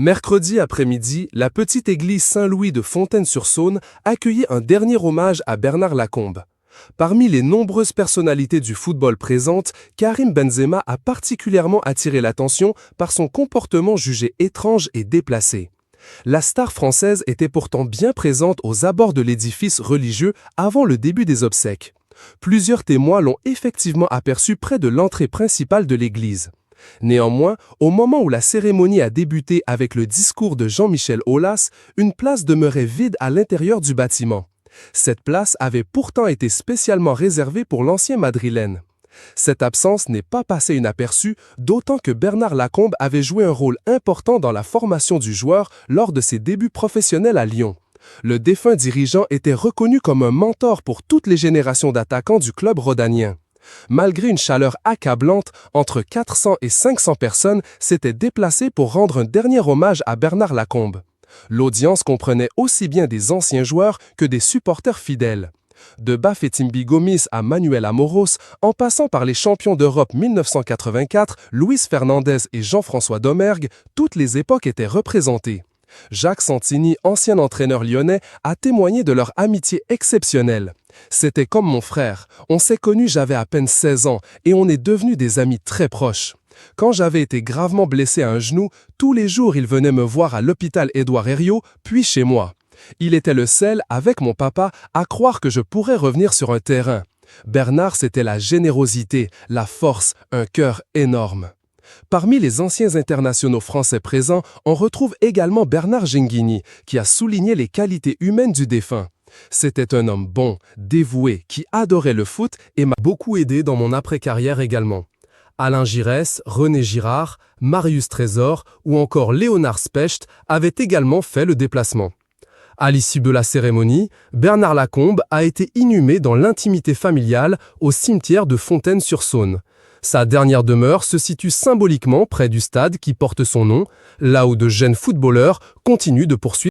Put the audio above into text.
Mercredi après-midi, la petite église Saint-Louis de Fontaine-sur-Saône accueillait un dernier hommage à Bernard Lacombe. Parmi les nombreuses personnalités du football présentes, Karim Benzema a particulièrement attiré l'attention par son comportement jugé étrange et déplacé. La star française était pourtant bien présente aux abords de l'édifice religieux avant le début des obsèques. Plusieurs témoins l'ont effectivement aperçu près de l'entrée principale de l'église. Néanmoins, au moment où la cérémonie a débuté avec le discours de Jean-Michel Aulas, une place demeurait vide à l'intérieur du bâtiment. Cette place avait pourtant été spécialement réservée pour l'ancien madrilène. Cette absence n'est pas passée inaperçue, d'autant que Bernard Lacombe avait joué un rôle important dans la formation du joueur lors de ses débuts professionnels à Lyon. Le défunt dirigeant était reconnu comme un mentor pour toutes les générations d'attaquants du club rhodanien. Malgré une chaleur accablante, entre 400 et 500 personnes s'étaient déplacées pour rendre un dernier hommage à Bernard Lacombe. L'audience comprenait aussi bien des anciens joueurs que des supporters fidèles. De Bafétimbi Gomis à Manuel Amoros, en passant par les champions d'Europe 1984, Luis Fernandez et Jean-François Domergue, toutes les époques étaient représentées. Jacques Santini, ancien entraîneur lyonnais, a témoigné de leur amitié exceptionnelle. « C'était comme mon frère. On s'est connus, j'avais à peine 16 ans et on est devenus des amis très proches. Quand j'avais été gravement blessé à un genou, tous les jours il venait me voir à l'hôpital Édouard Herriot, puis chez moi. Il était le seul, avec mon papa, à croire que je pourrais revenir sur un terrain. Bernard, c'était la générosité, la force, un cœur énorme. » Parmi les anciens internationaux français présents, on retrouve également Bernard Genghini, qui a souligné les qualités humaines du défunt. C'était un homme bon, dévoué, qui adorait le foot et m'a beaucoup aidé dans mon après-carrière également. Alain Giresse, René Girard, Marius Trésor ou encore Léonard Specht avaient également fait le déplacement. À l'issue de la cérémonie, Bernard Lacombe a été inhumé dans l'intimité familiale au cimetière de Fontaine-sur-Saône. Sa dernière demeure se situe symboliquement près du stade qui porte son nom, là où de jeunes footballeurs continuent de poursuivre